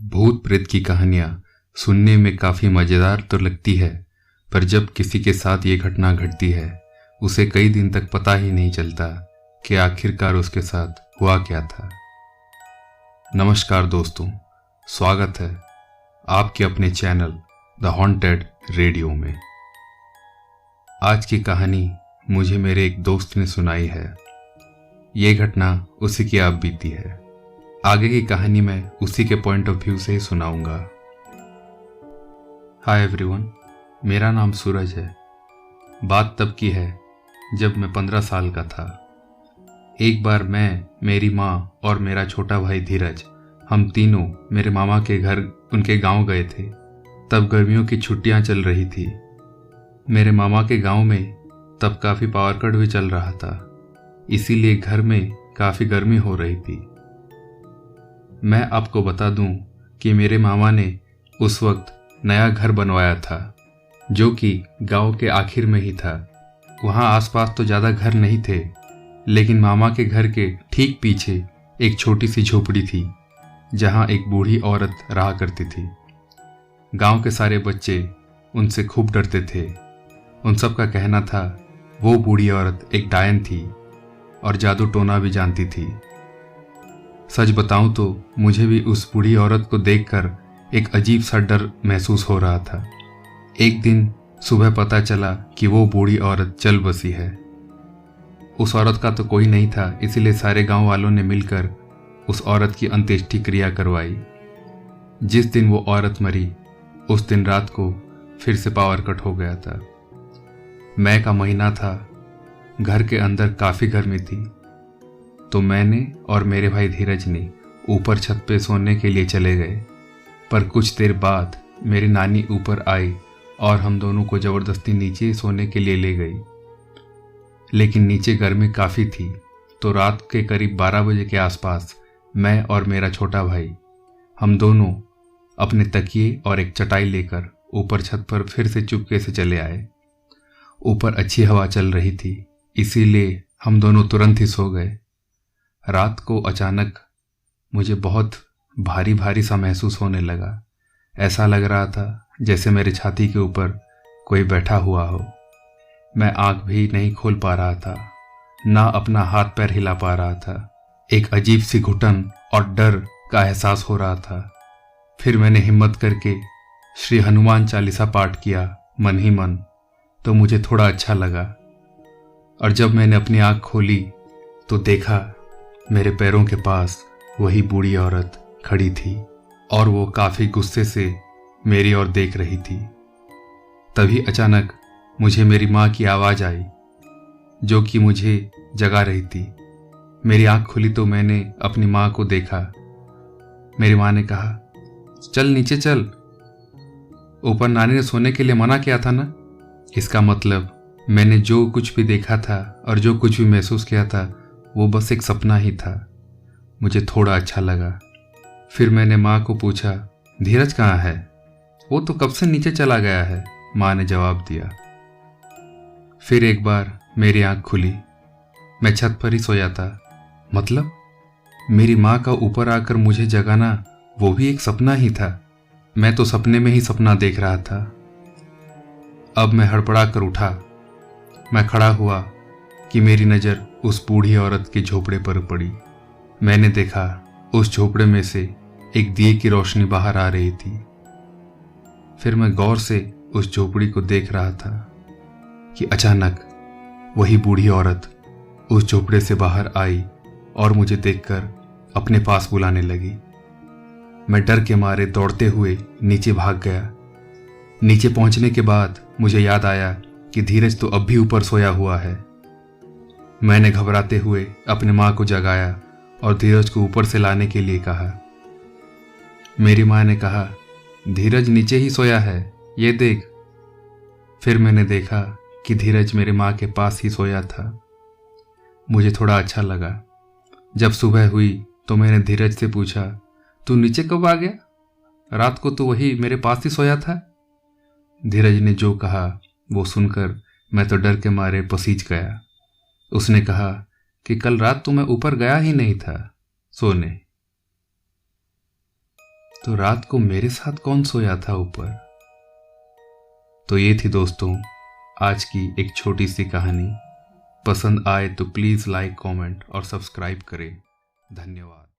भूत प्रेत की कहानियां सुनने में काफी मजेदार तो लगती है, पर जब किसी के साथ ये घटना घटती है उसे कई दिन तक पता ही नहीं चलता कि आखिरकार उसके साथ हुआ क्या था। नमस्कार दोस्तों, स्वागत है आपके अपने चैनल द हॉन्टेड रेडियो में। आज की कहानी मुझे मेरे एक दोस्त ने सुनाई है। ये घटना उसी की आप बीती है। आगे की कहानी मैं उसी के पॉइंट ऑफ व्यू से ही सुनाऊंगा। हाय एवरीवन, मेरा नाम सूरज है। बात तब की है जब मैं 15 साल का था। एक बार मैं, मेरी माँ और मेरा छोटा भाई धीरज, हम तीनों मेरे मामा के घर उनके गांव गए थे। तब गर्मियों की छुट्टियां चल रही थी। मेरे मामा के गांव में तब काफ़ी पावर कट भी चल रहा था, इसीलिए घर में काफ़ी गर्मी हो रही थी। मैं आपको बता दूं कि मेरे मामा ने उस वक्त नया घर बनवाया था, जो कि गांव के आखिर में ही था। वहां आसपास तो ज़्यादा घर नहीं थे, लेकिन मामा के घर के ठीक पीछे एक छोटी सी झोपड़ी थी, जहां एक बूढ़ी औरत रहा करती थी। गांव के सारे बच्चे उनसे खूब डरते थे। उन सब का कहना था वो बूढ़ी औरत एक डायन थी और जादू टोना भी जानती थी। सच बताऊं तो मुझे भी उस बूढ़ी औरत को देखकर एक अजीब सा डर महसूस हो रहा था। एक दिन सुबह पता चला कि वो बूढ़ी औरत चल बसी है। उस औरत का तो कोई नहीं था, इसीलिए सारे गांव वालों ने मिलकर उस औरत की अंत्येष्टि क्रिया करवाई। जिस दिन वो औरत मरी, उस दिन रात को फिर से पावर कट हो गया था। मई का महीना था, घर के अंदर काफ़ी गर्मी थी, तो मैंने और मेरे भाई धीरज ने ऊपर छत पे सोने के लिए चले गए। पर कुछ देर बाद मेरी नानी ऊपर आई और हम दोनों को ज़बरदस्ती नीचे सोने के लिए ले गई। लेकिन नीचे गर्मी काफ़ी थी, तो रात के करीब 12 बजे के आसपास मैं और मेरा छोटा भाई, हम दोनों अपने तकिए और एक चटाई लेकर ऊपर छत पर फिर से चुपके से चले आए। ऊपर अच्छी हवा चल रही थी, इसीलिए हम दोनों तुरंत ही सो गए। रात को अचानक मुझे बहुत भारी भारी सा महसूस होने लगा। ऐसा लग रहा था जैसे मेरे छाती के ऊपर कोई बैठा हुआ हो। मैं आंख भी नहीं खोल पा रहा था, ना अपना हाथ पैर हिला पा रहा था। एक अजीब सी घुटन और डर का एहसास हो रहा था। फिर मैंने हिम्मत करके श्री हनुमान चालीसा पाठ किया मन ही मन, तो मुझे थोड़ा अच्छा लगा। और जब मैंने अपनी आंख खोली तो देखा मेरे पैरों के पास वही बूढ़ी औरत खड़ी थी और वो काफ़ी गुस्से से मेरी ओर देख रही थी। तभी अचानक मुझे मेरी माँ की आवाज़ आई, जो कि मुझे जगा रही थी। मेरी आंख खुली तो मैंने अपनी माँ को देखा। मेरी माँ ने कहा, चल नीचे चल, ऊपर नानी ने सोने के लिए मना किया था ना। इसका मतलब मैंने जो कुछ भी देखा था और जो कुछ भी महसूस किया था वो बस एक सपना ही था। मुझे थोड़ा अच्छा लगा। फिर मैंने माँ को पूछा, धीरज कहाँ है? वो तो कब से नीचे चला गया है, माँ ने जवाब दिया। फिर एक बार मेरी आंख खुली। मैं छत पर ही सोया था। मतलब मेरी माँ का ऊपर आकर मुझे जगाना वो भी एक सपना ही था। मैं तो सपने में ही सपना देख रहा था। अब मैं हड़बड़ा कर उठा। मैं खड़ा हुआ कि मेरी नज़र उस बूढ़ी औरत के झोपड़े पर पड़ी। मैंने देखा उस झोपड़े में से एक दिए की रोशनी बाहर आ रही थी। फिर मैं गौर से उस झोपड़ी को देख रहा था कि अचानक वही बूढ़ी औरत उस झोपड़े से बाहर आई और मुझे देखकर अपने पास बुलाने लगी। मैं डर के मारे दौड़ते हुए नीचे भाग गया। नीचे पहुंचने के बाद मुझे याद आया कि धीरज तो अब भी ऊपर सोया हुआ है। मैंने घबराते हुए अपनी माँ को जगाया और धीरज को ऊपर से लाने के लिए कहा। मेरी माँ ने कहा, धीरज नीचे ही सोया है, ये देख। फिर मैंने देखा कि धीरज मेरी माँ के पास ही सोया था। मुझे थोड़ा अच्छा लगा। जब सुबह हुई तो मैंने धीरज से पूछा, तू नीचे कब आ गया? रात को तो वही मेरे पास ही सोया था। धीरज ने जो कहा वो सुनकर मैं तो डर के मारे पसीज गया। उसने कहा कि कल रात तो मैं ऊपर गया ही नहीं था सोने। तो रात को मेरे साथ कौन सोया था ऊपर। तो ये थी दोस्तों आज की एक छोटी सी कहानी। पसंद आए तो प्लीज़ लाइक, कमेंट और सब्सक्राइब करें। धन्यवाद।